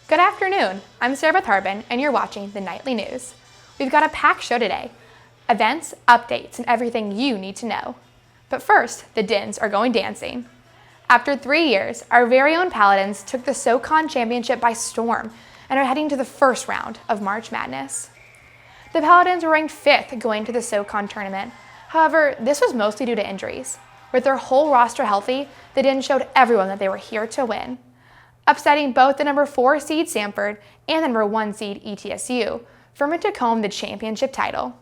Good afternoon, I'm Sarah Harbin, and you're watching the Nightly News. We've got a packed show today. Events, updates, and everything you need to know. But first, the Dins are going dancing. After 3 years, our very own Paladins took the SoCon Championship by storm and are heading to the first round of March Madness. The Paladins were ranked 5th going to the SoCon tournament. However, this was mostly due to injuries. With their whole roster healthy, the Dins showed everyone that they were here to win, upsetting both the number 4 seed Samford and the number 1 seed ETSU, firmly took home the championship title.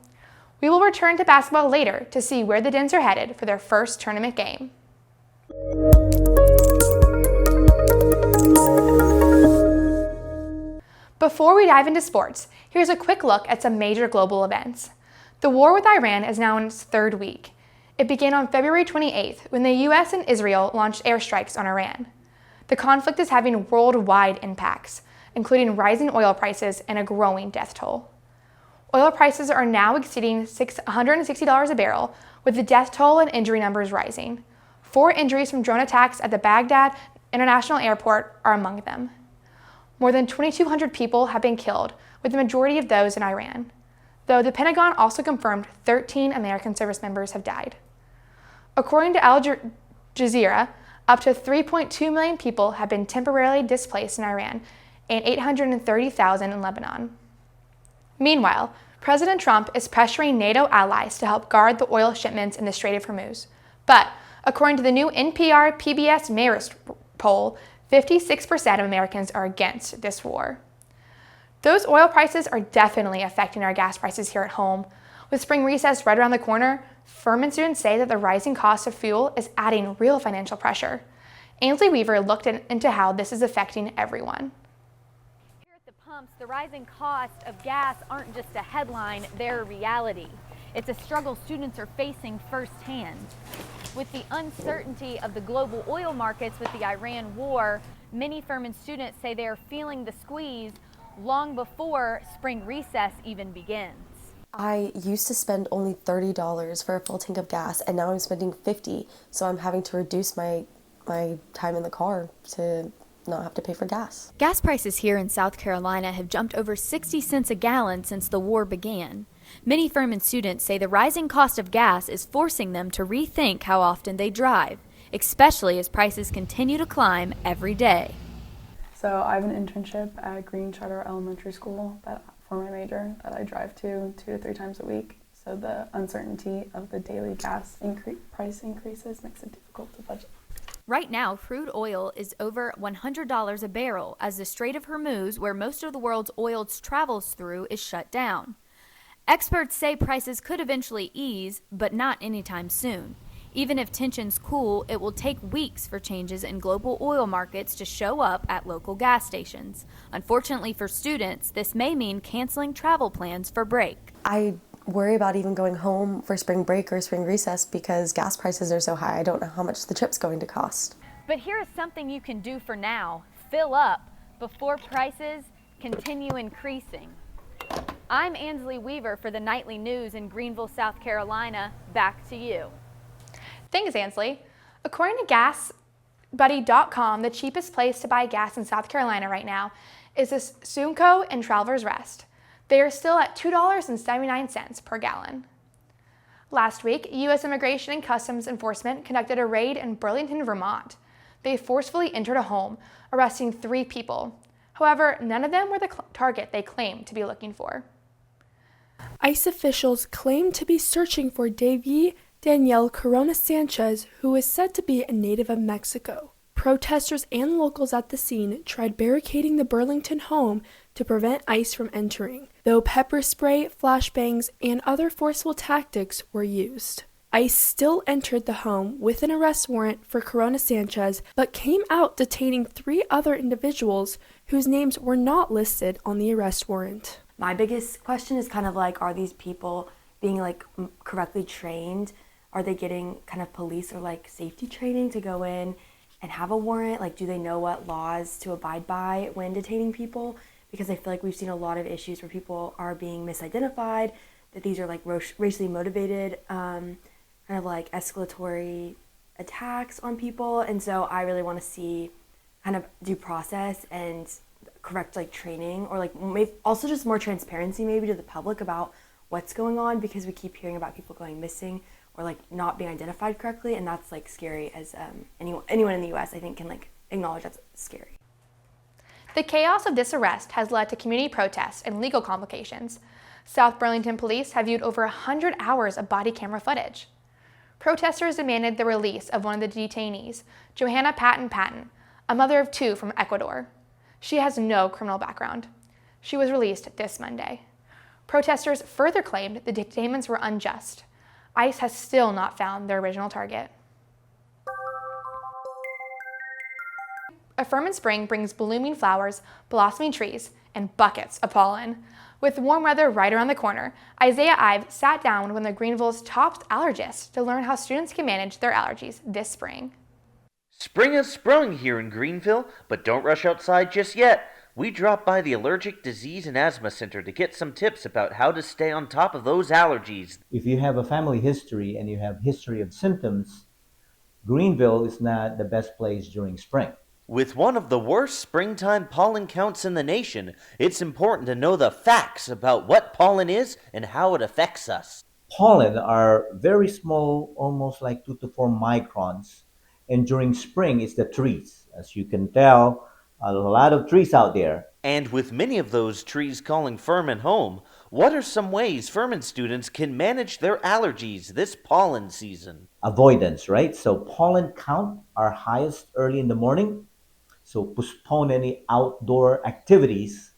We will return to basketball later to see where the Dins are headed for their first tournament game. Before we dive into sports, here's a quick look at some major global events. The war with Iran is now in its 3rd week. It began on February 28th when the US and Israel launched airstrikes on Iran. The conflict is having worldwide impacts, including rising oil prices and a growing death toll. Oil prices are now exceeding $160 a barrel, with the death toll and injury numbers rising. 4 injuries from drone attacks at the Baghdad International Airport are among them. More than 2,200 people have been killed, with the majority of those in Iran, though the Pentagon also confirmed 13 American service members have died. According to Al Jazeera, up to 3.2 million people have been temporarily displaced in Iran and 830,000 in Lebanon. Meanwhile, President Trump is pressuring NATO allies to help guard the oil shipments in the Strait of Hormuz. But according to the new NPR PBS Marist poll, 56% of Americans are against this war. Those oil prices are definitely affecting our gas prices here at home. With spring recess right around the corner, firm students say that the rising cost of fuel is adding real financial pressure. Ansley Weaver looked into how this is affecting everyone. Here at the pumps, the rising cost of gas aren't just a headline, they're a reality. It's a struggle students are facing firsthand. With the uncertainty of the global oil markets with the Iran war, many Furman students say they are feeling the squeeze long before spring recess even begins. I used to spend only $30 for a full tank of gas, and now I'm spending $50, so I'm having to reduce my time in the car to not have to pay for gas. Gas prices here in South Carolina have jumped over 60 cents a gallon since the war began. Many Furman students say the rising cost of gas is forcing them to rethink how often they drive, especially as prices continue to climb every day. So I have an internship at Green Charter Elementary School for my major that I drive to 2 to 3 times a week. So the uncertainty of the daily gas price increases makes it difficult to budget. Right now, crude oil is over $100 a barrel as the Strait of Hormuz, where most of the world's oil travels through, is shut down. Experts say prices could eventually ease, but not anytime soon. Even if tensions cool, it will take weeks for changes in global oil markets to show up at local gas stations. Unfortunately for students, this may mean canceling travel plans for break. I worry about even going home for spring break or spring recess because gas prices are so high. I don't know how much the trip's going to cost. But here is something you can do for now. Fill up before prices continue increasing. I'm Ansley Weaver for the Nightly News in Greenville, South Carolina. Back to you. Thanks, Ansley. According to GasBuddy.com, the cheapest place to buy gas in South Carolina right now is the Sumco and Travelers Rest. They are still at $2.79 per gallon. Last week, U.S. Immigration and Customs Enforcement conducted a raid in Burlington, Vermont. They forcefully entered a home, arresting 3 people. However, none of them were the target they claimed to be looking for. ICE officials claim to be searching for Davy Danielle Corona Sanchez, who is said to be a native of Mexico. Protesters and locals at the scene tried barricading the Burlington home to prevent ICE from entering, though pepper spray, flashbangs, and other forceful tactics were used. ICE still entered the home with an arrest warrant for Corona Sanchez, but came out detaining 3 other individuals whose names were not listed on the arrest warrant. My biggest question is kind of like, are these people being correctly trained? Are they getting kind of police or safety training to go in and have a warrant? Do they know what laws to abide by when detaining people? Because I feel like we've seen a lot of issues where people are being misidentified, that these are racially motivated, kind of escalatory attacks on people. And so I really want to see kind of due process and correct like training, or like maybe also just more transparency maybe to the public about what's going on, because we keep hearing about people going missing or like not being identified correctly, and that's like scary. As anyone in the U.S. I think can like acknowledge that's scary. The chaos of this arrest has led to community protests and legal complications. South Burlington police have viewed over 100 hours of body camera footage. Protesters demanded the release of one of the detainees, Johanna Patton, a mother of 2 from Ecuador. She has no criminal background. She was released this Monday. Protesters further claimed the detainments were unjust. ICE has still not found their original target. A Furman spring brings blooming flowers, blossoming trees, and buckets of pollen. With warm weather right around the corner, Isaiah Ives sat down with one of Greenville's top allergists to learn how students can manage their allergies this spring. Spring has sprung here in Greenville, but don't rush outside just yet. We dropped by the Allergic Disease and Asthma Center to get some tips about how to stay on top of those allergies. If you have a family history and you have history of symptoms, Greenville is not the best place during spring. With one of the worst springtime pollen counts in the nation, it's important to know the facts about what pollen is and how it affects us. Pollen are very small, almost like 2 to 4 microns. And during spring, it's the trees. As you can tell, a lot of trees out there. And with many of those trees calling Furman home, what are some ways Furman students can manage their allergies this pollen season? Avoidance, right? So pollen count are highest early in the morning. So postpone any outdoor activities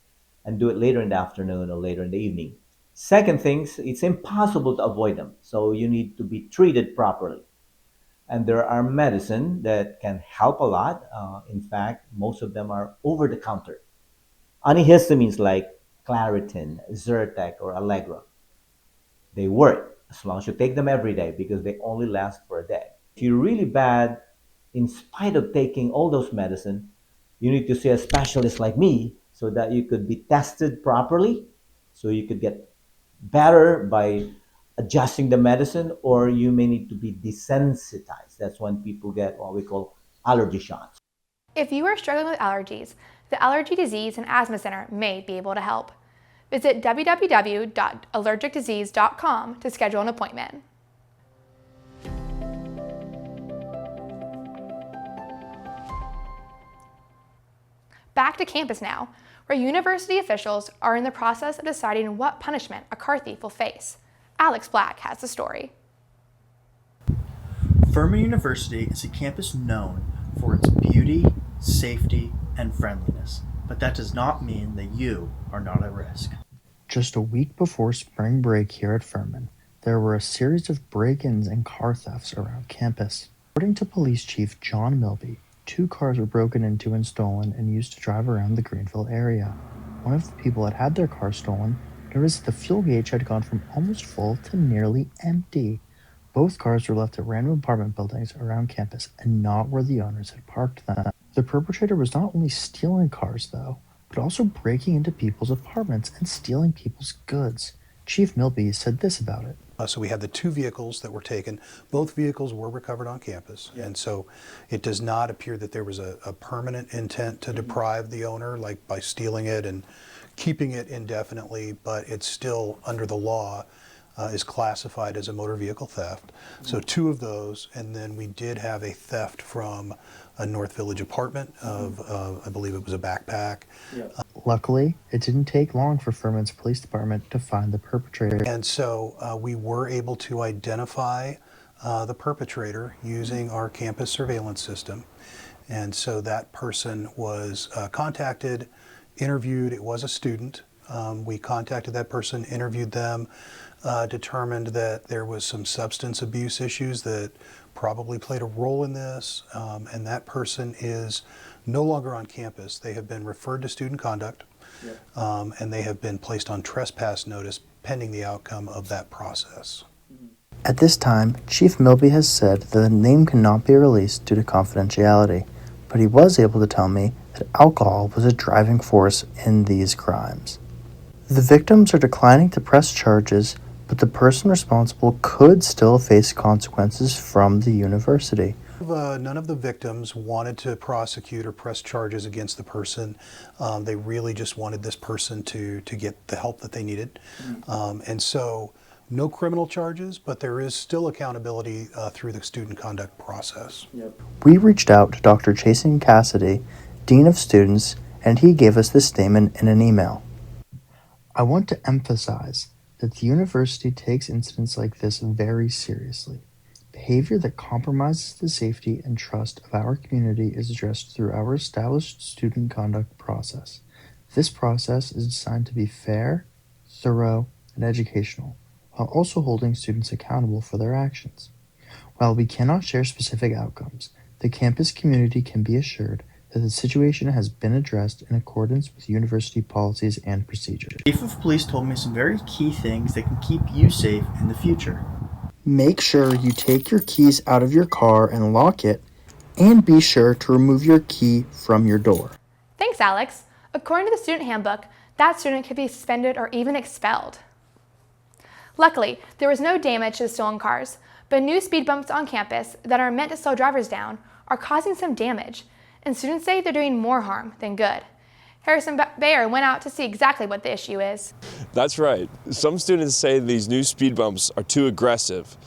and do it later in the afternoon or later in the evening. Second things, it's impossible to avoid them. So you need to be treated properly. And there are medicine that can help a lot. In fact, most of them are over the counter. Antihistamines like Claritin, Zyrtec, or Allegra. They work as long as you take them every day because they only last for a day. If you're really bad, in spite of taking all those medicine, you need to see a specialist like me so that you could be tested properly, so you could get better by adjusting the medicine, or you may need to be desensitized. That's when people get what we call allergy shots. If you are struggling with allergies, the Allergy Disease and Asthma Center may be able to help. Visit www.allergicdisease.com to schedule an appointment. Back to campus now, where university officials are in the process of deciding what punishment a car thief will face. Alex Black has the story. Furman University is a campus known for its beauty, safety, and friendliness, but that does not mean that you are not at risk. Just a week before spring break here at Furman, there were a series of break-ins and car thefts around campus. According to Police Chief John Milby, 2 cars were broken into and stolen and used to drive around the Greenville area. One of the people that had their car stolen noticed the fuel gauge had gone from almost full to nearly empty. Both cars were left at random apartment buildings around campus and not where the owners had parked them. The perpetrator was not only stealing cars, though, but also breaking into people's apartments and stealing people's goods. Chief Milby said this about it. So we had the 2 vehicles that were taken. Both vehicles were recovered on campus. And so it does not appear that there was a permanent intent to deprive the owner, like by stealing it and keeping it indefinitely, but it's still under the law is classified as a motor vehicle theft. So 2 of those, and then we did have a theft from a North Village apartment of, I believe it was a backpack. Luckily, it didn't take long for Furman's police department to find the perpetrator. And so we were able to identify the perpetrator using our campus surveillance system. And so that person was contacted, interviewed. It was a student. We contacted that person, interviewed them, determined that there was some substance abuse issues that probably played a role in this, and that person is no longer on campus. They have been referred to student conduct, and they have been placed on trespass notice pending the outcome of that process. At this time, Chief Milby has said that the name cannot be released due to confidentiality, but he was able to tell me that alcohol was a driving force in these crimes. The victims are declining to press charges, but the person responsible could still face consequences from the university. None of the victims wanted to prosecute or press charges against the person. They really just wanted this person to get the help that they needed. And so no criminal charges, but there is still accountability through the student conduct process. We reached out to Dr. Chasen Cassidy, Dean of Students, and he gave us this statement in an email. I want to emphasize that the university takes incidents like this very seriously. Behavior that compromises the safety and trust of our community is addressed through our established student conduct process. This process is designed to be fair, thorough, and educational, while also holding students accountable for their actions. While we cannot share specific outcomes, the campus community can be assured that the situation has been addressed in accordance with university policies and procedures. The Chief of Police told me some very key things that can keep you safe in the future. Make sure you take your keys out of your car and lock it, and be sure to remove your key from your door. Thanks, Alex. According to the student handbook, that student could be suspended or even expelled. Luckily, there was no damage to the stolen cars, but new speed bumps on campus that are meant to slow drivers down are causing some damage, and students say they're doing more harm than good. Harrison Baer went out to see exactly what the issue is. That's right. Some students say these new speed bumps are too aggressive.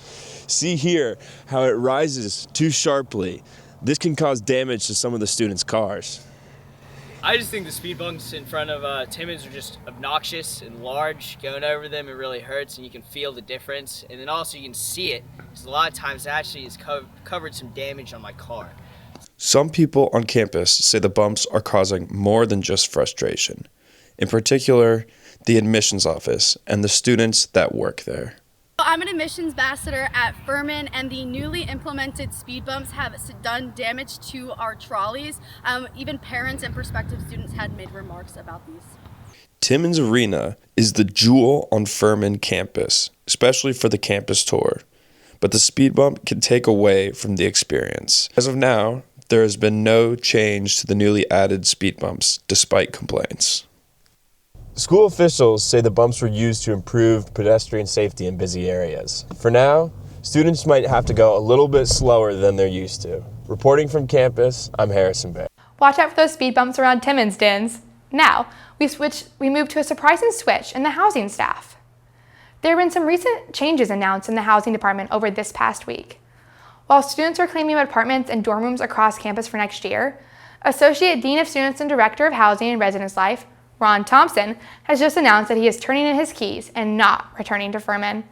See here how it rises too sharply. This can cause damage to some of the students' cars. I just think the speed bumps in front of Timmons are just obnoxious and large. Going over them, it really hurts, and you can feel the difference. And then also you can see it, because a lot of times it actually has covered some damage on my car. Some people on campus say the bumps are causing more than just frustration. In particular, the admissions office and the students that work there. I'm an admissions ambassador at Furman, and the newly implemented speed bumps have done damage to our trolleys. Even parents and prospective students had made remarks about these. Timmons Arena is the jewel on Furman campus, especially for the campus tour. But the speed bump can take away from the experience. As of now, there has been no change to the newly added speed bumps, despite complaints. School officials say the bumps were used to improve pedestrian safety in busy areas. For now, students might have to go a little bit slower than they're used to. Reporting from campus, I'm Harrison Baer. Watch out for those speed bumps around Timmons, Dins. Now, we moved to a surprising switch in the housing staff. There have been some recent changes announced in the housing department over this past week. While students are claiming apartments and dorm rooms across campus for next year, Associate Dean of Students and Director of Housing and Residence Life, Ron Thompson, has just announced that he is turning in his keys and not returning to Furman.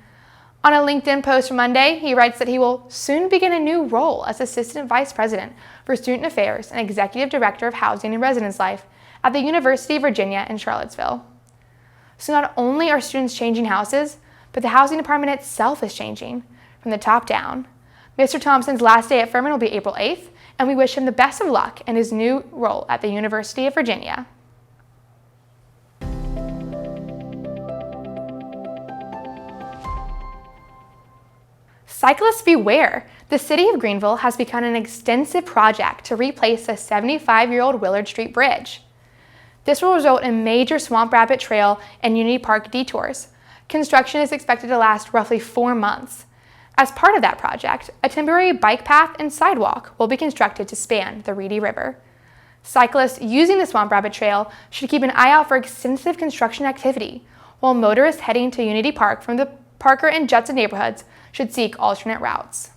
On a LinkedIn post from Monday, he writes that he will soon begin a new role as Assistant Vice President for Student Affairs and Executive Director of Housing and Residence Life at the University of Virginia in Charlottesville. So not only are students changing houses, but the housing department itself is changing from the top down. Mr. Thompson's last day at Furman will be April 8th, and we wish him the best of luck in his new role at the University of Virginia. Cyclists beware! The city of Greenville has begun an extensive project to replace the 75-year-old Willard Street Bridge. This will result in major Swamp Rabbit Trail and Unity Park detours. Construction is expected to last roughly 4 months. As part of that project, a temporary bike path and sidewalk will be constructed to span the Reedy River. Cyclists using the Swamp Rabbit Trail should keep an eye out for extensive construction activity, while motorists heading to Unity Park from the Parker and Judson neighborhoods should seek alternate routes.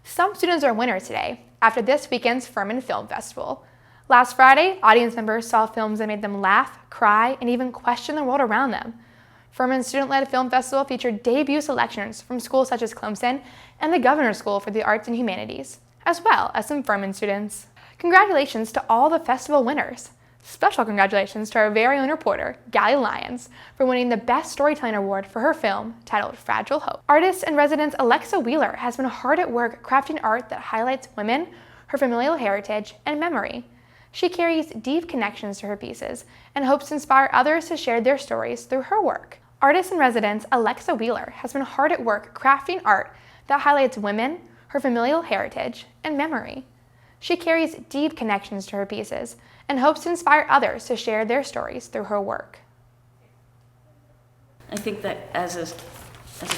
Some students are winners today after this weekend's Furman Film Festival. Last Friday, audience members saw films that made them laugh, cry, and even question the world around them. Furman's student-led film festival featured debut selections from schools such as Clemson and the Governor's School for the Arts and Humanities, as well as some Furman students. Congratulations to all the festival winners. Special congratulations to our very own reporter, Gally Lyons, for winning the Best Storytelling Award for her film titled Fragile Hope. Artist in residence Alexa Wheeler has been hard at work crafting art that highlights women, her familial heritage, and memory. She carries deep connections to her pieces and hopes to inspire others to share their stories through her work. Artist in residence Alexa Wheeler has been hard at work crafting art that highlights women, her familial heritage, and memory. She carries deep connections to her pieces and hopes to inspire others to share their stories through her work. I think that as a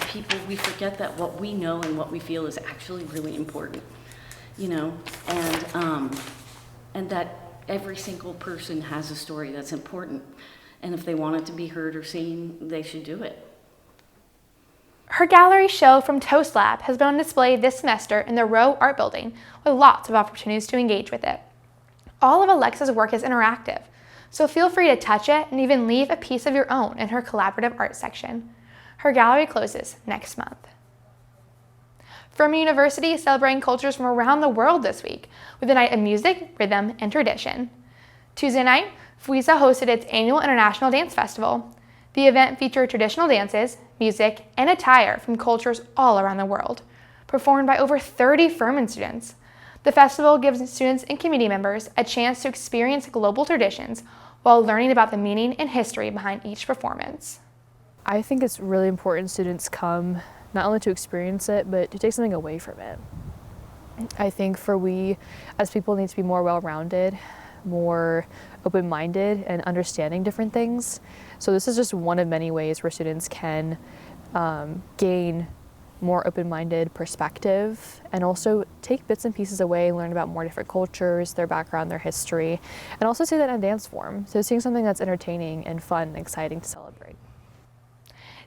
people, we forget that what we know and what we feel is actually really important, and that every single person has a story that's important. And if they want it to be heard or seen, they should do it. Her gallery show from Toast Lab has been on display this semester in the Row Art Building with lots of opportunities to engage with it. All of Alexa's work is interactive, so feel free to touch it and even leave a piece of your own in her collaborative art section. Her gallery closes next month. Furman University is celebrating cultures from around the world this week with a night of music, rhythm, and tradition. Tuesday night, FWISA hosted its annual International Dance Festival. The event featured traditional dances, music, and attire from cultures all around the world, performed by over 30 Furman students. The festival gives students and community members a chance to experience global traditions while learning about the meaning and history behind each performance. I think it's really important students come not only to experience it, but to take something away from it. I think we as people need to be more well-rounded, more open-minded, and understanding different things. So this is just one of many ways where students can gain more open-minded perspective and also take bits and pieces away, learn about more different cultures, their background, their history, and also see that in a dance form. So seeing something that's entertaining and fun and exciting to celebrate.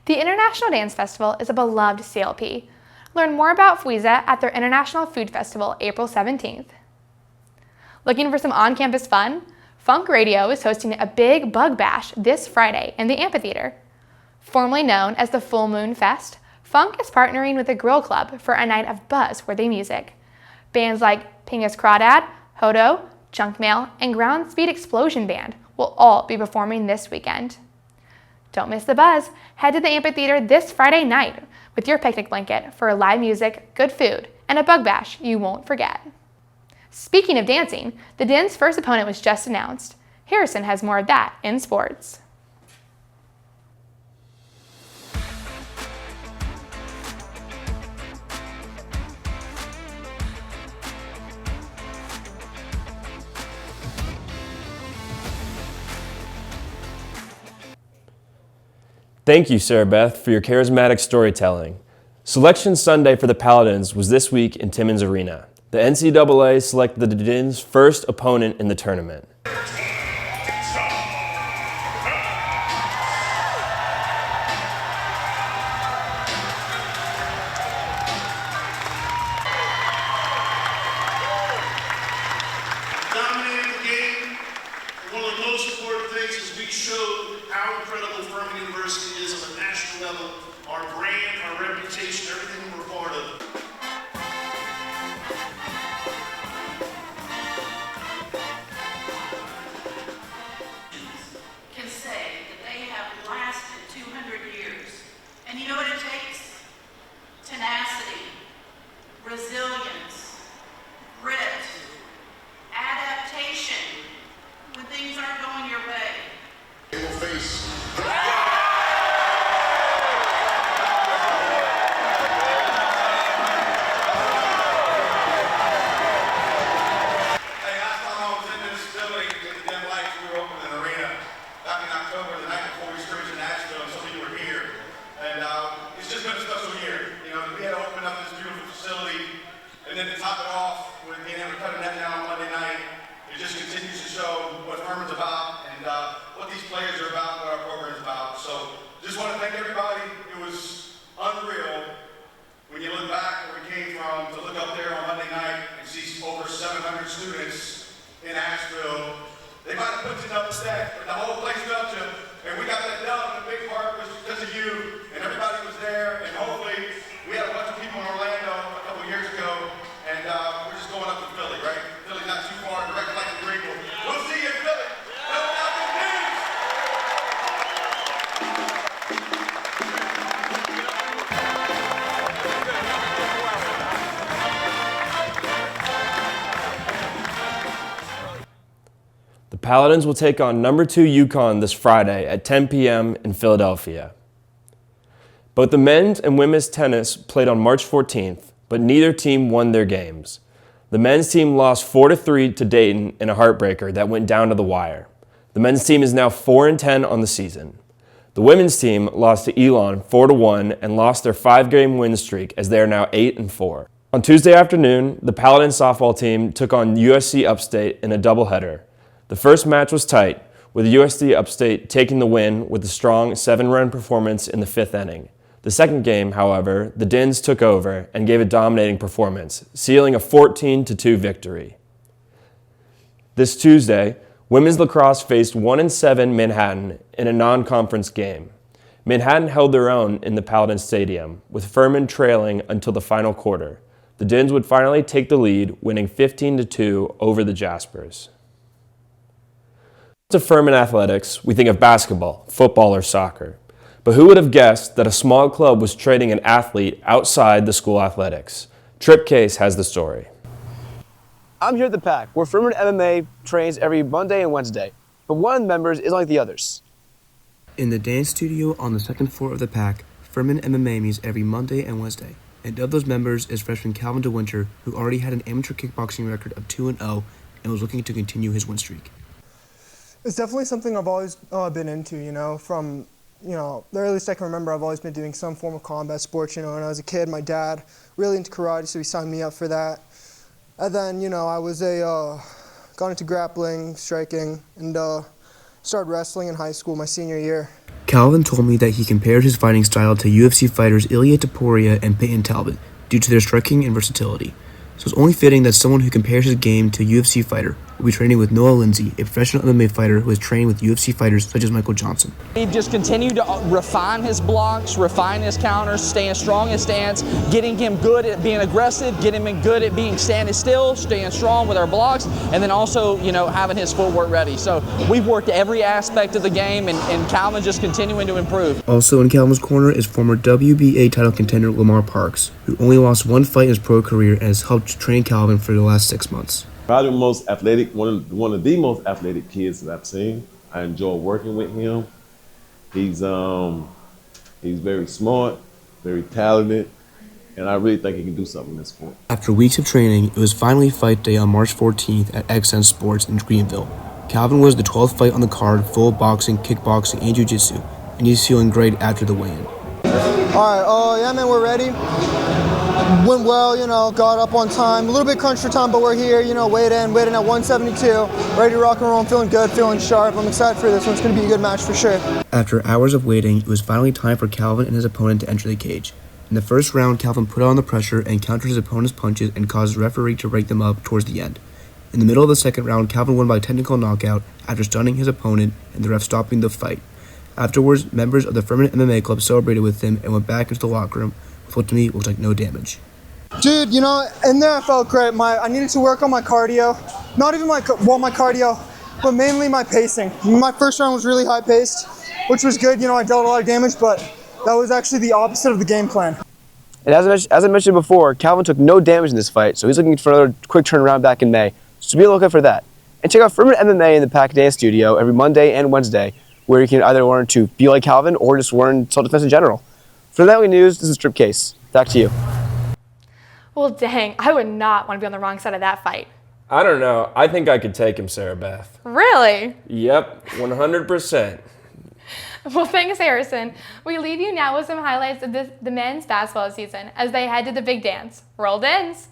The International Dance Festival is a beloved CLP. Learn more about FWISA at their International Food Festival, April 17th. Looking for some on-campus fun? Funk Radio is hosting a big bug bash this Friday in the amphitheater. Formerly known as the Full Moon Fest, Funk is partnering with the Grill Club for a night of buzz-worthy music. Bands like Pingus Crawdad, Hodo, Junk Mail, and Ground Speed Explosion Band will all be performing this weekend. Don't miss the buzz. Head to the amphitheater this Friday night with your picnic blanket for live music, good food, and a bug bash you won't forget. Speaking of dancing, the Den's first opponent was just announced. Harrison has more of that in sports. Thank you, Sarah Beth, for your charismatic storytelling. Selection Sunday for the Paladins was this week in Timmins Arena. The NCAA selected the Den's first opponent in the tournament. Dominating the game, one of the most important things is we showed how incredible Furman University is on a national level, our brand, our reputation, everything we're a part of. Can say that they have lasted 200 years. And you know what it takes? Tenacity, resilience, grit, adaptation when things aren't going your way. They will face and then to top it off with being able to cut a net down on Monday night, it just continues to show what Furman's about and what these players are about, what our program is about. So just want to thank everybody. It was unreal when you look back where we came from to look up there on Monday night and see over 700 students in Asheville. They might have put you up the stack, but the whole place felt you. And we got that done. The big part was because of you, and everybody was there. And hopefully, we had a bunch of people in Orlando a couple years ago, and we're just going up to Philly, right? Philly's not too far, direct like the Greenville. We'll see you in Philly. The Paladins will take on number 2 UConn this Friday at 10 p.m. in Philadelphia. Both the men's and women's tennis played on March 14th, but neither team won their games. The men's team lost 4-3 to Dayton in a heartbreaker that went down to the wire. The men's team is now 4-10 on the season. The women's team lost to Elon 4-1 and lost their 5-game win streak as they are now 8-4. On Tuesday afternoon, the Paladin softball team took on USC Upstate in a doubleheader. The first match was tight, with USC Upstate taking the win with a strong 7-run performance in the 5th inning. The second game, however, the Dins took over and gave a dominating performance, sealing a 14-2 victory. This Tuesday, women's lacrosse faced 1-7 Manhattan in a non-conference game. Manhattan held their own in the Paladin Stadium, with Furman trailing until the final quarter. The Dins would finally take the lead, winning 15-2 over the Jaspers. To Furman athletics, we think of basketball, football, or soccer. But who would have guessed that a small club was training an athlete outside the school athletics? Trip Case has the story. I'm here at the PAC, where Furman MMA trains every Monday and Wednesday, but one of the members is like the others. In the dance studio on the second floor of the PAC, Furman MMA meets every Monday and Wednesday. And of those members is freshman Calvin DeWinter, who already had an amateur kickboxing record of 2-0 and was looking to continue his win streak. It's definitely something I've always been into, from, the earliest I can remember. I've always been doing some form of combat sports, when I was a kid. My dad really into karate, so he signed me up for that. And then, I was got into grappling, striking, and started wrestling in high school my senior year. Calvin told me that he compared his fighting style to UFC fighters Ilia Topuria and Peyton Talbot due to their striking and versatility. So it's only fitting that someone who compares his game to a UFC fighter will be training with Noah Lindsay, a professional MMA fighter who has trained with UFC fighters such as Michael Johnson. He just continued to refine his blocks, refine his counters, staying strong in stance, getting him good at being aggressive, getting him good at being standing still, staying strong with our blocks, and then also, having his footwork ready. So we've worked every aspect of the game, and Calvin just continuing to improve. Also in Calvin's corner is former WBA title contender Lamar Parks, who only lost one fight in his pro career and has helped train Calvin for the last 6 months. Probably the most athletic, one of the most athletic kids that I've seen. I enjoy working with him. He's very smart, very talented, and I really think he can do something in this sport. After weeks of training, it was finally fight day on March 14th at XN Sports in Greenville. Calvin was the 12th fight on the card, full of boxing, kickboxing, and jiu-jitsu, and he's feeling great after the weigh-in. All right, yeah, man, we're ready. Went well, got up on time. A little bit crunched for time, but we're here, weighed in at 172. Ready to rock and roll. I'm feeling good, feeling sharp. I'm excited for this one. It's going to be a good match for sure. After hours of waiting, it was finally time for Calvin and his opponent to enter the cage. In the first round, Calvin put on the pressure and countered his opponent's punches and caused the referee to break them up towards the end. In the middle of the second round, Calvin won by technical knockout after stunning his opponent and the ref stopping the fight. Afterwards, members of the Furman MMA club celebrated with him and went back into the locker room with what to me looked like no damage. Dude, in there I felt great. I needed to work on my cardio. Not even my cardio, but mainly my pacing. My first round was really high paced, which was good. I dealt a lot of damage, but that was actually the opposite of the game plan. And as I mentioned before, Calvin took no damage in this fight, so he's looking for another quick turnaround back in May. So be on the lookout for that. And check out Furman MMA in the PAC Dance Studio every Monday and Wednesday, where you can either learn to be like Calvin or just learn self-defense in general. For the Nightly News, this is Trip Case. Back to you. Well, dang, I would not want to be on the wrong side of that fight. I don't know. I think I could take him, Sarah Beth. Really? Yep, 100%. Well, thanks, Harrison. We leave you now with some highlights of the men's basketball season as they head to the big dance. Roll Dins!